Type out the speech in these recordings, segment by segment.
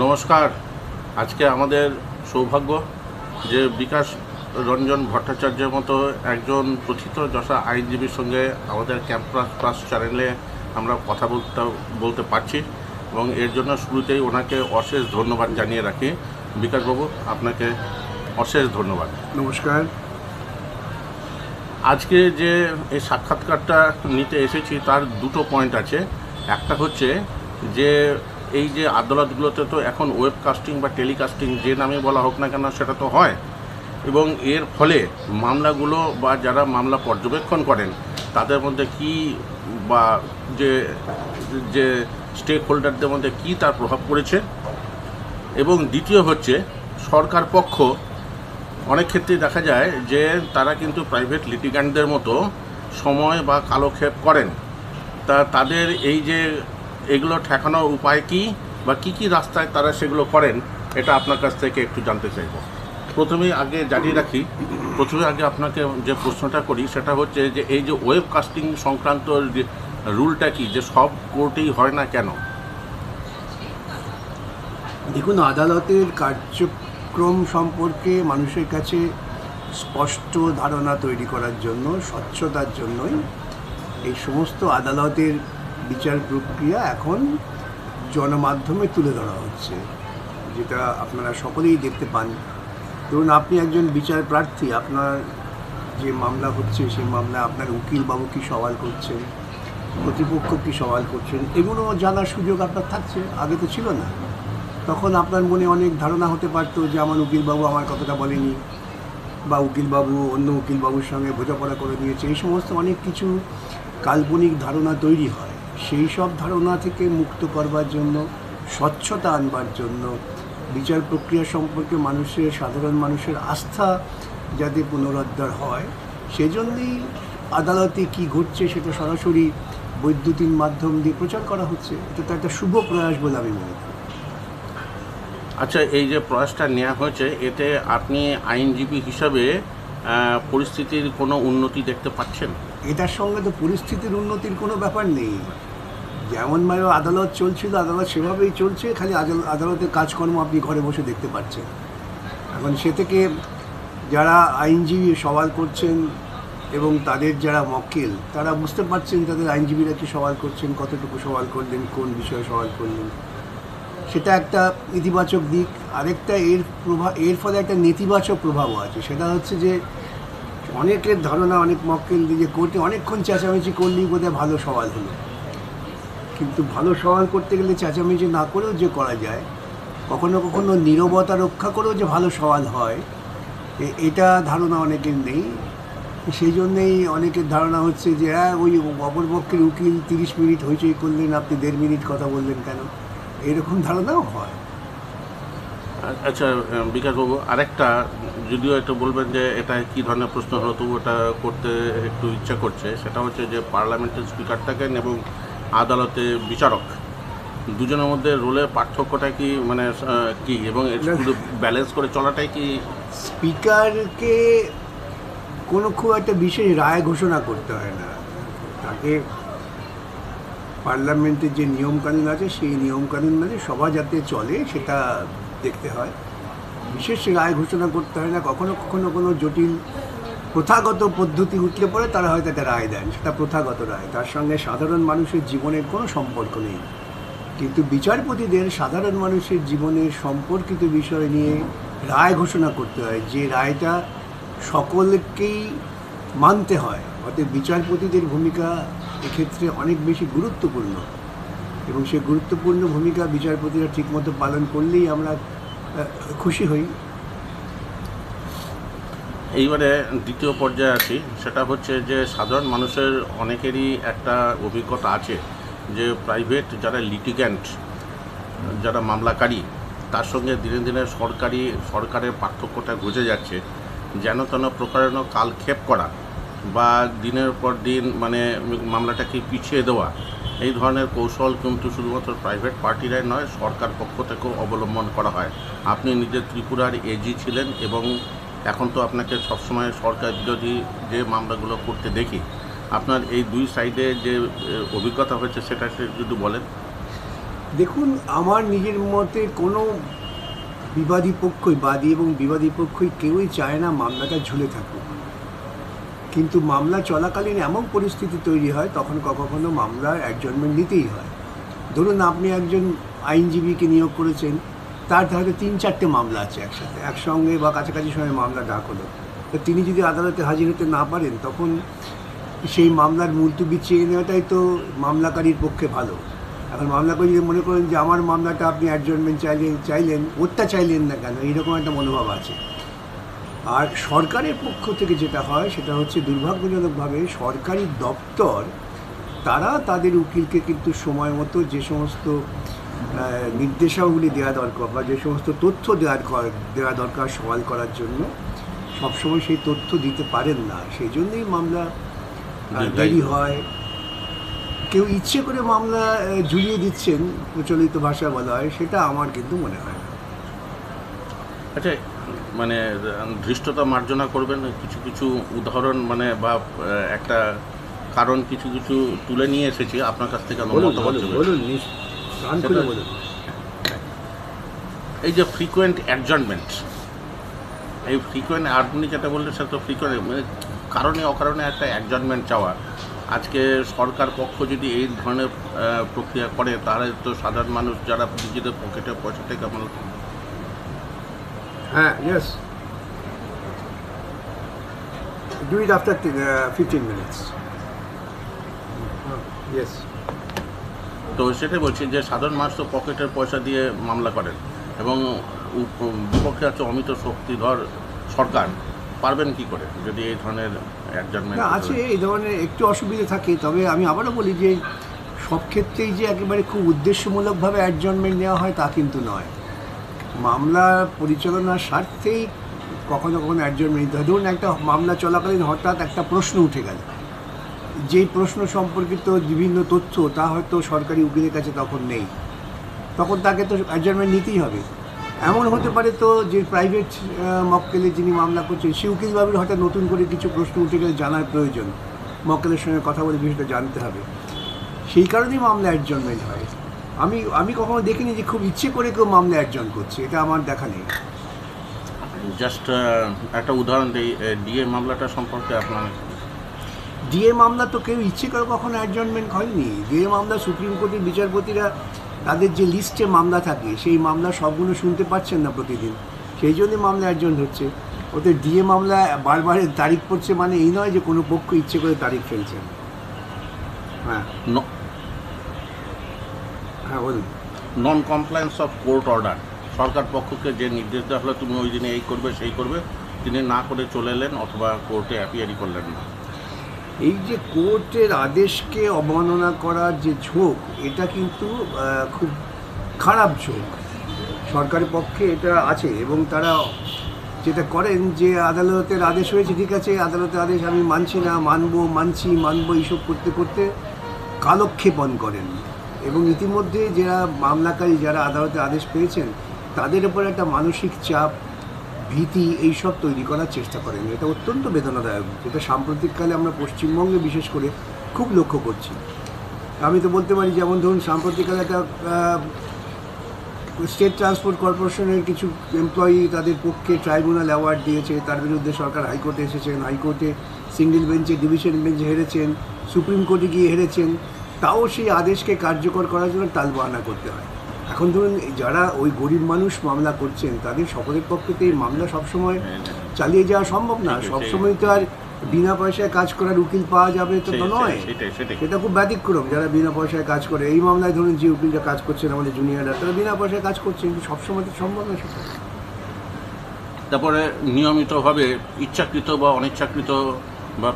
নমস্কার। আজকে আমাদের সৌভাগ্য যে বিকাশ রঞ্জন ভট্টাচার্যের মতো একজন প্রথিতযশা আইনজীবীর সঙ্গে আমাদের ক্যাম্পাস প্লাস চ্যানেলে আমরা কথা বলতে পারছি, এবং এর জন্য শুরুতেই ওনাকে অশেষ ধন্যবাদ জানিয়ে রাখি। বিকাশবাবু, আপনাকে অশেষ ধন্যবাদ। নমস্কার। আজকে যে এই সাক্ষাৎকারটা নিতে এসেছি তার দুটো পয়েন্ট আছে। একটা হচ্ছে যে এই যে আদালতগুলোতে তো এখন ওয়েবকাস্টিং বা টেলিকাস্টিং যে নামে বলা হোক না কেন সেটা তো হয়, এবং এর ফলে মামলাগুলো বা যারা মামলা পর্যবেক্ষণ করেন তাদের মধ্যে কি বা যে স্টেক হোল্ডারদের মধ্যে কি তার প্রভাব পড়েছে। এবং দ্বিতীয় হচ্ছে সরকার পক্ষ অনেক ক্ষেত্রে দেখা যায় যে তারা কিন্তু প্রাইভেট লিটিগ্যান্টদের মতো সময় বা কালক্ষেপ করেন। তাদের এই যে এগুলো ঠেকানোর উপায় কি বা কি রাস্তায় তারা সেগুলো করেন, এটা আপনার কাছ থেকে একটু জানতে চাইব। প্রথমে আগে আপনাকে যে প্রশ্নটা করি সেটা হচ্ছে যে এই যে ওয়েবকাস্টিং সংক্রান্ত রুলটা কি, যে সব কোর্টেই হয় না কেন? দেখুন, আদালতের কার্যক্রম সম্পর্কে মানুষের কাছে স্পষ্ট ধারণা তৈরি করার জন্য, স্বচ্ছতার জন্যই এই সমস্ত আদালতের বিচার প্রক্রিয়া এখন জনমাধ্যমে তুলে ধরা হচ্ছে, যেটা আপনারা সকলেই দেখতে পান। ধরুন, আপনি একজন বিচার প্রার্থী, আপনার যে মামলা হচ্ছে সেই মামলা আপনার উকিলবাবু কী সওয়াল করছেন, প্রতিপক্ষ কী সওয়াল করছেন, এগুলো জানার সুযোগ আপনার থাকছে। আগে তো ছিল না। তখন আপনার মনে অনেক ধারণা হতে পারতো যে আমার উকিলবাবু আমার কথাটা বলেনি, বা উকিলবাবু অন্য উকিলবাবুর সঙ্গে বোঝাপড়া করে নিয়েছে। এই সমস্ত অনেক কিছু কাল্পনিক ধারণা তৈরি হয়। সেই সব ধারণা থেকে মুক্ত করবার জন্য, স্বচ্ছতা আনবার জন্য, বিচার প্রক্রিয়া সম্পর্কে সাধারণ মানুষের আস্থা যাতে পুনরুদ্ধার হয়, সেজন্যই আদালতে কি ঘটছে সেটা সরাসরি বৈদ্যুতিন মাধ্যম দিয়ে প্রচার করা হচ্ছে। এটা তো একটা শুভ প্রয়াস বলে আমি মনে করি। আচ্ছা, এই যে প্রয়াসটা নেওয়া হয়েছে, এতে আপনি আইনজীবী হিসাবে পরিস্থিতির কোনো উন্নতি দেখতে পাচ্ছেন? এটার সঙ্গে তো পরিস্থিতির উন্নতির কোনো ব্যাপার নেই। যেমনভাবে আদালত চলছিল, আদালত সেভাবেই চলছে। খালি আদালতের কাজকর্ম আপনি ঘরে বসে দেখতে পাচ্ছেন। এখন সে থেকে যারা আইনজীবী সওয়াল করছেন এবং তাদের যারা মক্কেল, তারা বুঝতে পারছেন তাদের আইনজীবীরা কি সওয়াল করছেন, কতটুকু সওয়াল করলেন, কোন বিষয়ে সওয়াল করলেন। সেটা একটা ইতিবাচক দিক। আরেকটা এর ফলে একটা নেতিবাচক প্রভাবও আছে। সেটা হচ্ছে যে অনেকের ধারণা, অনেক মক্কেল যে কোর্টে অনেকক্ষণ চেঁচামেচি করলেই বোধহয় ভালো সওয়াল হলো। কিন্তু ভালো সওয়াল করতে গেলে চেঁচামেচি না করেও যে করা যায়, কখনো কখনো নীরবতা রক্ষা করেও যে ভালো সওয়াল হয়, এটা ধারণা অনেকের নেই। সেই জন্যেই অনেকের ধারণা হচ্ছে যে ওই অপরপক্ষের উকিল 30 মিনিট হইচই করলেন, আপনি 1.5 মিনিট কথা বললেন কেন, এরকম ধারণাও হয়। আচ্ছা বিকাশবাবু, আরেকটা, যদিও একটু বলবেন যে এটা কী ধরনের প্রশ্ন হলো, তবু এটা করতে একটু ইচ্ছা করছে। সেটা হচ্ছে যে পার্লামেন্টের স্পিকার থাকেন এবং আদালতে বিচারক, দুজনের মধ্যে রোলের পার্থক্যটা কি, মানে কি, এবং শুধু ব্যালেন্স করে চলাটাই কি? স্পিকারকে কোনো খুব একটা বিশেষ রায় ঘোষণা করতে হয় না। তাকে পার্লামেন্টের যে নিয়মকানুন আছে সেই নিয়মকানুন মানে সভা যাতে চলে সেটা দেখতে হয়। বিশেষ রায় ঘোষণা করতে হয় না, কখনো কখনো কোনো জটিল প্রথাগত পদ্ধতি উঠলে পরে তারা হয়তো একটা রায় দেন, সেটা প্রথাগত রায়, তার সঙ্গে সাধারণ মানুষের জীবনের কোনো সম্পর্ক নেই। কিন্তু বিচারপতিদের সাধারণ মানুষের জীবনের সম্পর্কিত বিষয় নিয়ে রায় ঘোষণা করতে হয়, যে রায়টা সকলকেই মানতে হয়। অতএব বিচারপতিদের ভূমিকা এক্ষেত্রে অনেক বেশি গুরুত্বপূর্ণ, এবং সেই গুরুত্বপূর্ণ ভূমিকা বিচারপতিরা ঠিকমতো পালন করলেই আমরা খুশি হই। এইবারে দ্বিতীয় পর্যায়ে আসি, সেটা হচ্ছে যে সাধারণ মানুষের অনেকেরই একটা অভিজ্ঞতা আছে যে প্রাইভেট যারা লিটিগ্যান্ট, যারা মামলাকারী, তার সঙ্গে দিনে দিনে সরকারের পার্থক্যটা বুঝে যাচ্ছে। যেন তেন প্রকারেণ কালক্ষেপ করা বা দিনের পর দিন মানে মামলাটাকে পিছিয়ে দেওয়া, এই ধরনের কৌশল কিন্তু শুধুমাত্র প্রাইভেট পার্টিরাই নয়, সরকার পক্ষ থেকেও অবলম্বন করা হয়। আপনি নিজে ত্রিপুরার এজি ছিলেন এবং এখন তো আপনাকে সবসময় সরকার বিরোধী যে মামলাগুলো করতে দেখি। আপনার এই দুই সাইডে যে অভিজ্ঞতা হয়েছে সেটা যদি বলেন। দেখুন, আমার নিজের মতে কোনো বিবাদী পক্ষই, বাদী এবং বিবাদী পক্ষই কেউই চায় না মামলাটা ঝুলে থাকুক। কিন্তু মামলা চলাকালীন এমন পরিস্থিতি তৈরি হয় তখন কখনো মামলার অ্যাডজর্নমেন্ট নিতেই হয়। ধরুন আপনি একজন আইনজীবীকে নিয়োগ করেছেন, তার হয়তো 3-4টে মামলা আছে একসঙ্গে বা কাছাকাছি সময় মামলা ডাক হলো, তো তিনি যদি আদালতে হাজির হতে না পারেন তখন সেই মামলার মুলতুবি চেয়ে নেওয়াটাই তো মামলাকারীর পক্ষে ভালো। এখন মামলাকারী যদি মনে করেন যে আমার মামলাটা আপনি অ্যাডজর্নমেন্ট চাইলেন ওরটা চাইলেন না কেন, এইরকম একটা মনোভাব আছে। আর সরকারের পক্ষ থেকে যেটা হয় সেটা হচ্ছে দুর্ভাগ্যজনকভাবে সরকারি দপ্তর তারা তাদের উকিলকে কিন্তু সময় মতো যে সমস্ত নির্দেশাবলী দেওয়া দরকার বা যে সমস্ত তথ্য দেওয়া দরকার সওয়াল করার জন্য সবসময় সেই তথ্য দিতে পারেন না। সেই জন্যই মামলা দেরি হয়। কেউ ইচ্ছে করে মামলা ঝুলিয়ে দিচ্ছেন, প্রচলিত ভাষা বলা হয়, সেটা আমার কিন্তু মনে হয় না। আচ্ছা, মানে ধৃষ্টতা মার্জনা করবেন কিছু কিছু উদাহরণ মানে বা একটা কারণ কিছু কিছু তুলে নিয়ে এসেছি আপনার কাছ থেকে। এই যে ফ্রিকোয়েন্ট অ্যাডজর্নমেন্ট, এই ফ্রিকোয়েন্ট আপনি যেটা বললেন সেটা তো ফ্রিকোয়েন্ট মানে কারণে অকারণে একটা অ্যাডজর্নমেন্ট চাওয়া। আজকে সরকার পক্ষ যদি এই ধরনের প্রক্রিয়া করে তাহলে তো সাধারণ মানুষ যারা নিজেদের পকেটে পয়সা থেকে আমরা Yes. Do it after 15 minutes. Yes. তো সেটাই বলছি যে সাধারণ মানুষ তো পকেটের পয়সা দিয়ে মামলা করেন এবং বিপক্ষে আছে অমিত শক্তিধর সরকার। পারবেন কি করে যদি এই ধরনের অ্যাডজর্নমেন্ট আছে? এই ধরনের একটু অসুবিধা থাকে, তবে আমি আবারও বলি যে সব ক্ষেত্রেই যে একেবারে খুব উদ্দেশ্যমূলকভাবে অ্যাডজর্নমেন্ট নেওয়া হয় তা কিন্তু নয়। মামলা পরিচালনার স্বার্থেই কখনো কখনো অ্যাডজর্নমেন্ট নিতে হয়। ধরুন একটা মামলা চলাকালীন হঠাৎ একটা প্রশ্ন উঠে গেল, যেই প্রশ্ন সম্পর্কিত বিভিন্ন তথ্য তা হয়তো সরকারি উকিলের কাছে তখন নেই, তখন তাকে তো অ্যাডজর্নমেন্ট নিতেই হবে। এমন হতে পারে তো যে প্রাইভেট মক্কেলে যিনি মামলা করছেন সে উকিল ভাবের হঠাৎ নতুন করে কিছু প্রশ্ন উঠে গেলে জানার প্রয়োজন, মক্কেলের সঙ্গে কথা বলে বিষয়টা জানতে হবে, সেই কারণেই মামলা অ্যাডজর্নমেন্ট হয়। আমি কখনো দেখিনি যে খুব ইচ্ছে করে কেউ মামলা অ্যাডজর্ন করছে, এটা আমার দেখা নেই। জাস্ট একটা উদাহরণ দিই, ডিএ মামলাটা সম্পর্কে আপনার। ডিএ মামলা তো কেউ ইচ্ছে করে কখনো অ্যাডজর্নমেন্ট হয়নি। ডিএ মামলা সুপ্রিম কোর্টের বিচারপতিরা তাদের যে লিস্টে মামলা থাকে সেই মামলা সবগুলো শুনতে পাচ্ছেন না প্রতিদিন, সেই জন্যই মামলা অ্যাডজর্ন হচ্ছে। ওদের ডিএ মামলা বারবার তারিখ পড়ছে মানে এই নয় যে কোনো পক্ষ ইচ্ছে করে তারিখ ফেলছেন। হ্যাঁ বলুন। Non compliance of court order, সরকার পক্ষকে যে নির্দেশ দেওয়া হলো তুমি ওই দিনে এই করবে সেই করবে, তিনি না করে চলে এলেন অথবা কোর্টে অ্যাপিয়ারই করলেন না। এই যে কোর্টের আদেশকে অবমাননা করার যে ঝোঁক, এটা কিন্তু খুব খারাপ ঝোঁক। সরকারের পক্ষে এটা আছে এবং তারা যেটা করেন যে আদালতের আদেশ হয়েছে, ঠিক আছে আদালতের আদেশ আমি মানছি না, মানবো এইসব করতে করতে কালক্ষেপণ করেন। এবং ইতিমধ্যে যারা মামলাকারী, যারা আদালতের আদেশ পেয়েছেন, তাদের উপর একটা মানসিক চাপ, ভীতি এইসব তৈরি করার চেষ্টা করেন। এটা অত্যন্ত বেদনাদায়ক, যেটা সাম্প্রতিককালে আমরা পশ্চিমবঙ্গে বিশেষ করে খুব লক্ষ্য করছি। আমি তো বলতে পারি, যেমন ধরুন সাম্প্রতিককালে একটা স্টেট ট্রান্সপোর্ট কর্পোরেশনের কিছু এমপ্লয়ি তাদের পক্ষে ট্রাইব্যুনাল অ্যাওয়ার্ড দিয়েছে, তার বিরুদ্ধে সরকার হাইকোর্টে এসেছেন, হাইকোর্টে সিঙ্গেল বেঞ্চে, ডিভিশন বেঞ্চে হেরেছেন, সুপ্রিম কোর্টে গিয়ে হেরেছেন, তাও সেই আদেশকে কার্যকর করার জন্য টালবাহানা করতে হয়। এখন ধরুন যারা ওই গরিব মানুষ মামলা করছেন তাদের সকলের পক্ষে তো এই মামলা সবসময় চালিয়ে যাওয়া সম্ভব না। সবসময় তো আর বিনা পয়সায় কাজ করার উকিল পাওয়া যাবে তো নয়, সেটা খুব ব্যতিক্রম। যারা বিনা পয়সায় কাজ করে, এই মামলায় ধরুন যে উকিলরা কাজ করছেন আমাদের জুনিয়ররা, তারা বিনা পয়সায় কাজ করছেন, কিন্তু সবসময় তো সম্ভব না সেটা। তারপরে নিয়মিতভাবে ইচ্ছাকৃত বা অনিচ্ছাকৃত বা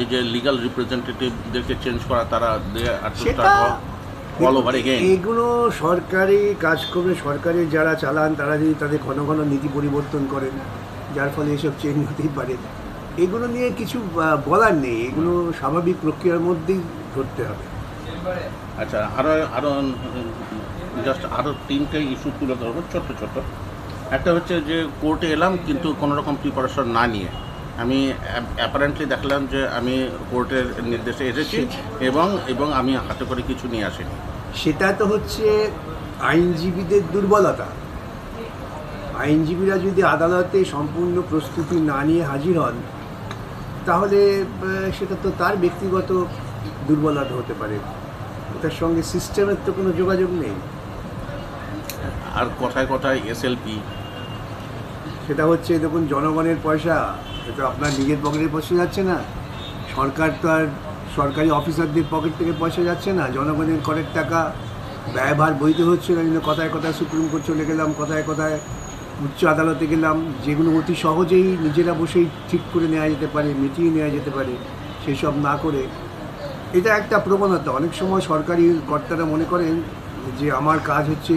এই যে লিগ্যাল রিপ্রেজেন্টেটিভদেরকে চেঞ্জ করা, তারা সেটা এগুলো সরকারি কাজকর্মে সরকারের যারা চালান তারা যদি তাদের ঘন ঘন নীতি পরিবর্তন করেন, যার ফলে এসব চেঞ্জ হতেই পারে, এগুলো নিয়ে কিছু বলার নেই, এগুলো স্বাভাবিক প্রক্রিয়ার মধ্যেই ধরতে হবে। আচ্ছা, আরও তিনটে ইস্যু তুলে ধরবো ছোট্ট ছোট্ট। একটা হচ্ছে যে কোর্টে এলাম কিন্তু কোনো রকম প্রিপারেশন না নিয়ে, আমি অ্যাপারেন্টলি দেখলাম যে আমি কোর্টের নির্দেশে এসেছি এবং আমি হাতে করে কিছু নিয়ে আসিনি। সেটা তো হচ্ছে আইনজীবীদের দুর্বলতা। আইনজীবীরা যদি আদালতে সম্পূর্ণ প্রস্তুতি না নিয়ে হাজির হন তাহলে সেটা তো তার ব্যক্তিগত দুর্বলতা হতে পারে, ওটার সঙ্গে সিস্টেমের তো কোনো যোগাযোগ নেই। আর কথায় কথায় এসএলপি, সেটা হচ্ছে দেখুন জনগণের পয়সা, এটা আপনার নিজের পকেটে পয়সা যাচ্ছে না, সরকার তো আর সরকারি অফিসারদের পকেট থেকে পয়সা যাচ্ছে না, জনগণের করের টাকা ব্যয়ভার বইতে হচ্ছে না। কিন্তু কথায় কথায় সুপ্রিম কোর্ট চলে গেলাম, কথায় কথায় উচ্চ আদালতে গেলাম, যেগুলো অতি সহজেই নিজেরা বসেই ঠিক করে নেওয়া যেতে পারে, মিটিয়ে নেওয়া যেতে পারে, সেই সব না করে এটা একটা প্রবণতা। অনেক সময় সরকারি কর্তারা মনে করেন যে আমার কাজ হচ্ছে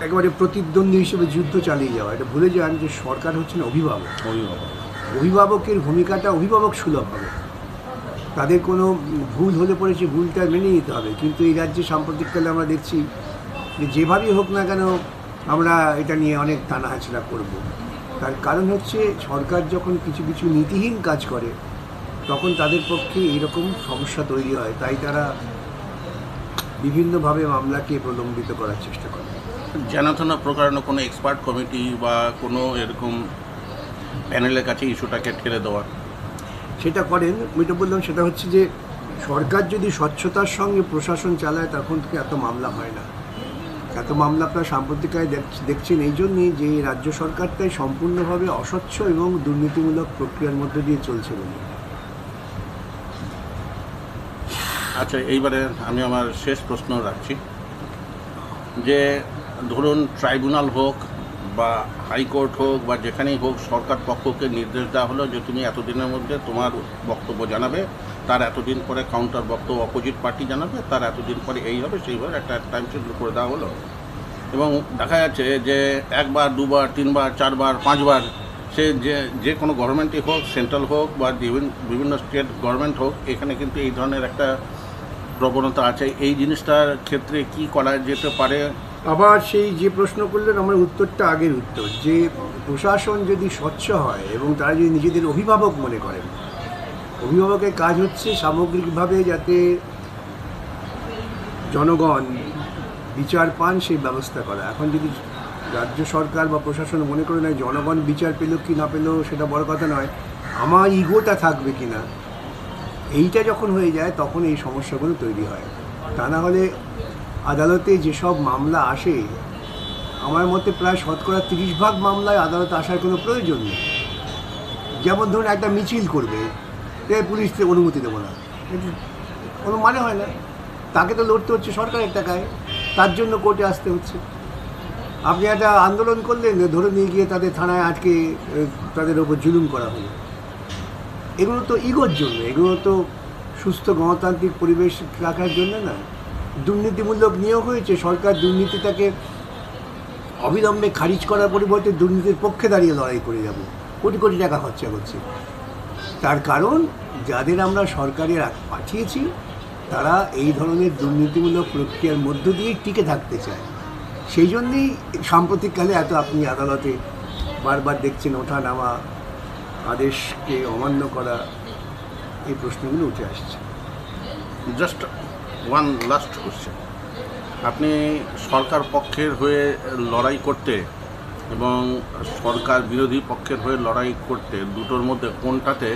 একেবারে প্রতিদ্বন্দ্বী হিসেবে যুদ্ধ চালিয়ে যাওয়া, এটা ভুলে যান যে সরকার হচ্ছেন অভিভাবক। অভিভাবকের ভূমিকাটা অভিভাবক সুলভ হবে, তাদের কোনো ভুল হলে পরে সে ভুলটা মেনে নিতে হবে। কিন্তু এই রাজ্যে সাম্প্রতিককালে আমরা দেখছি যে যেভাবেই হোক না কেন আমরা এটা নিয়ে অনেক টানা হাঁচড়া করব। তার কারণ হচ্ছে সরকার যখন কিছু কিছু নীতিহীন কাজ করে তখন তাদের পক্ষে এইরকম সমস্যা তৈরি হয়, তাই তারা বিভিন্নভাবে মামলাকে প্রলম্বিত করার চেষ্টা করে। জানাশোনা প্রকারণ কোনো এক্সপার্ট কমিটি বা কোনো এরকম প্যানেলের কাছে ইস্যুটাকে ঠেলে দেওয়া, সেটা করেন। আমি তো বললাম সেটা হচ্ছে যে সরকার যদি স্বচ্ছতার সঙ্গে প্রশাসন চালায় তখন থেকে এত মামলা হয় না। এত মামলা আপনার সাম্প্রতিককালে দেখছেন এই জন্যই যে রাজ্য সরকারটাই সম্পূর্ণভাবে অস্বচ্ছ এবং দুর্নীতিমূলক প্রক্রিয়ার মধ্যে দিয়ে চলছে বলে। আচ্ছা, এইবারে আমি আমার শেষ প্রশ্ন রাখছি যে ধরুন ট্রাইব্যুনাল হোক বা হাইকোর্ট হোক বা যেখানেই হোক, সরকার পক্ষকে নির্দেশ দেওয়া হলো যে তুমি এতদিনের মধ্যে তোমার বক্তব্য জানাবে, তার এতদিন পরে কাউন্টার বক্তব্য অপোজিট পার্টি জানাবে, তার এতদিন পরে এই হবে সেইভাবে একটা টাইম শিডিউল করে দেওয়া হলো। এবং দেখা যাচ্ছে যে একবার, দুবার, তিনবার, চারবার, পাঁচবার সে যে কোনো গভর্নমেন্টই হোক, সেন্ট্রাল হোক বা বিভিন্ন স্টেট গভর্নমেন্ট হোক, এখানে কিন্তু এই ধরনের একটা প্রবণতা আছে। এই জিনিসটার ক্ষেত্রে কি করা যেতে পারে? আবার সেই যে প্রশ্ন করলেন আমার উত্তরটা আগের উত্তর, যে প্রশাসন যদি স্বচ্ছ হয় এবং তারা যদি নিজেদের অভিভাবক মনে করেন, অভিভাবকের কাজ হচ্ছে সামগ্রিকভাবে যাতে জনগণ বিচার পান সেই ব্যবস্থা করা। এখন যদি রাজ্য সরকার বা প্রশাসন মনে করে না জনগণ বিচার পেল কি না পেল সেটা বড় কথা নয়, আমার ইগোটা থাকবে কি না, এইটা যখন হয়ে যায় তখন এই সমস্যাগুলো তৈরি হয়। তা না হলে আদালতে যেসব মামলা আসে, আমার মতে প্রায় শতকরা 30% মামলায় আদালতে আসার কোনো প্রয়োজন নেই। যেমন ধরুন একটা মিছিল করবে, পুলিশ অনুমতি দেবো না, কোনো মানে হয় না। তাকে তো লড়তে হচ্ছে সরকারের টাকায়, তার জন্য কোর্টে আসতে হচ্ছে। আপনি একটা আন্দোলন করলেন, ধরে নিয়ে গিয়ে তাদের থানায় আটকে তাদের ওপর জুলুম করা হলো, এগুলো তো ইগোর জন্য, এগুলো তো সুস্থ গণতান্ত্রিক পরিবেশ রাখার জন্য না। দুর্নীতিমূলক নিয়োগ হয়েছে, সরকার দুর্নীতিটাকে অবিলম্বে খারিজ করার পরিবর্তে দুর্নীতির পক্ষে দাঁড়িয়ে লড়াই করে যাব, কোটি কোটি টাকা খরচা করছে। তার কারণ যাদের আমরা সরকারে পাঠিয়েছি তারা এই ধরনের দুর্নীতিমূলক প্রক্রিয়ার মধ্য দিয়ে টিকে থাকতে চায়। সেই জন্যেই সাম্প্রতিককালে এত আপনি আদালতে বারবার দেখছেন ওঠা নামা, আদেশকে অমান্য করা, এই প্রশ্নগুলো উঠে আসছে। জাস্ট ওয়ান লাস্ট কোশ্চেন, আপনি সরকার পক্ষের হয়ে লড়াই করতে এবং সরকার বিরোধী পক্ষের হয়ে লড়াই করতে দুটোর মধ্যে কোনটাতে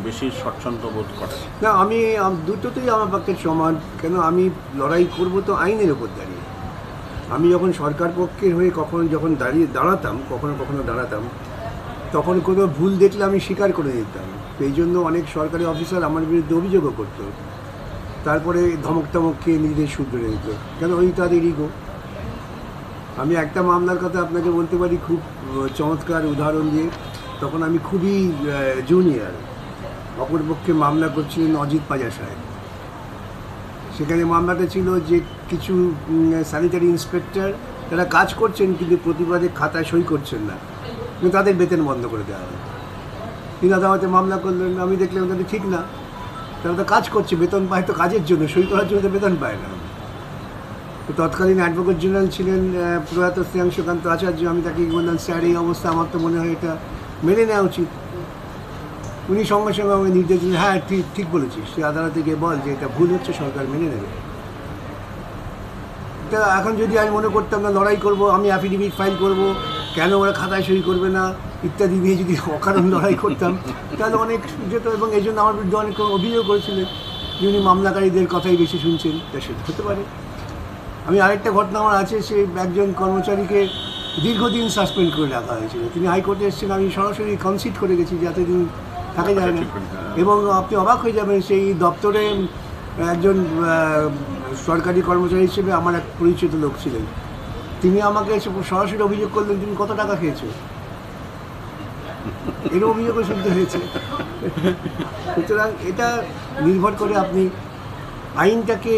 বেশি স্বচ্ছন্দ বোধ করেন? না, আমি দুটোতেই আমার পক্ষে সমান। কেন, আমি লড়াই করব তো আইনের ওপর দাঁড়িয়ে। আমি যখন সরকার পক্ষের হয়ে যখন দাঁড়াতাম, কখনো দাঁড়াতাম, তখন কোনো ভুল দেখলে আমি স্বীকার করে দিতাম। এই জন্য অনেক সরকারি অফিসার আমার বিরুদ্ধে অভিযোগও করতো, তারপরে ধমক খেয়ে নিজেদের শুধরে দিত, কেন ওই তাদের ইগো। আমি একটা মামলার কথা আপনাকে বলতে পারি খুব চমৎকার উদাহরণ দিয়ে। তখন আমি খুবই জুনিয়র, অপরপক্ষে মামলা করছিলেন অজিত পাজা সাহেব। সেখানে মামলাটা ছিল যে কিছু স্যানিটারি ইন্সপেক্টর তারা কাজ করছেন কিন্তু প্রতিবাদে খাতায় সই করছেন না, কিন্তু তাদের বেতন বন্ধ করে দেওয়া হয়। তিনি আদালতে মামলা করলেন, আমি দেখলাম তাদের ঠিক না, তারা তো কাজ করছে, বেতন পায় তো কাজের জন্য, সই করার জন্য তো বেতন পায় না। তো তৎকালীন অ্যাডভোকেট জেনারেল ছিলেন প্রয়াত শ্রেয়াংশকান্ত আচার্য। আমি তাকে বললাম, স্যার এই অবস্থা, আমার তো মনে হয় এটা মেনে নেওয়া উচিত। উনি সঙ্গে সঙ্গে আমাকে নির্দেশ দিলেন, হ্যাঁ ঠিক বলেছিস, সে আদালতে গিয়ে বল যে এটা ভুল হচ্ছে, সরকার মেনে নেবে। তা এখন যদি আমি মনে করতাম না লড়াই করব, আমি অ্যাফিডেভিট ফাইল করব, কেন ওরা খাতায় সই করবে না ইত্যাদি নিয়ে যদি অকারণ লড়াই করতাম তাহলে অনেক যেত। এবং এই জন্য আমার বিরুদ্ধে অনেক অভিযোগ করেছিলেন যে উনি মামলাকারীদের কথাই বেশি শুনছেন। তা সেটা হতে পারে। আমি আরেকটা ঘটনা আমার আছে, সে একজন কর্মচারীকে দীর্ঘদিন সাসপেন্ড করে রাখা হয়েছিল। তিনি হাইকোর্টে এসেছেন, আমি সরাসরি কনসিড করে গেছি যে এতদিন থাকা যায় না। এবং আপনি অবাক হয়ে যাবেন, সেই দপ্তরে একজন সরকারি কর্মচারী হিসেবে আমার এক পরিচিত লোক ছিলেন। তিনি আমাকে এসে সরাসরি অভিযোগ করলেন, তুমি কত টাকা খেয়েছো, এর অভিযোগও শুনতে হয়েছে। সুতরাং এটা নির্ভর করে আপনি আইনটাকে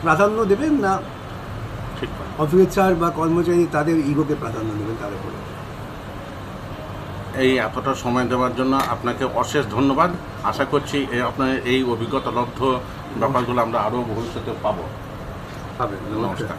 প্রাধান্য দেবেন না অফিসার বা কর্মচারী তাদের ইগোকে প্রাধান্য দেবেন তার উপরে। এই এতটা সময় দেওয়ার জন্য আপনাকে অশেষ ধন্যবাদ। আশা করছি আপনার এই অভিজ্ঞতালব্ধ ব্যাপারগুলো আমরা আরও ভবিষ্যতে পাবো। পাবেন। নমস্কার।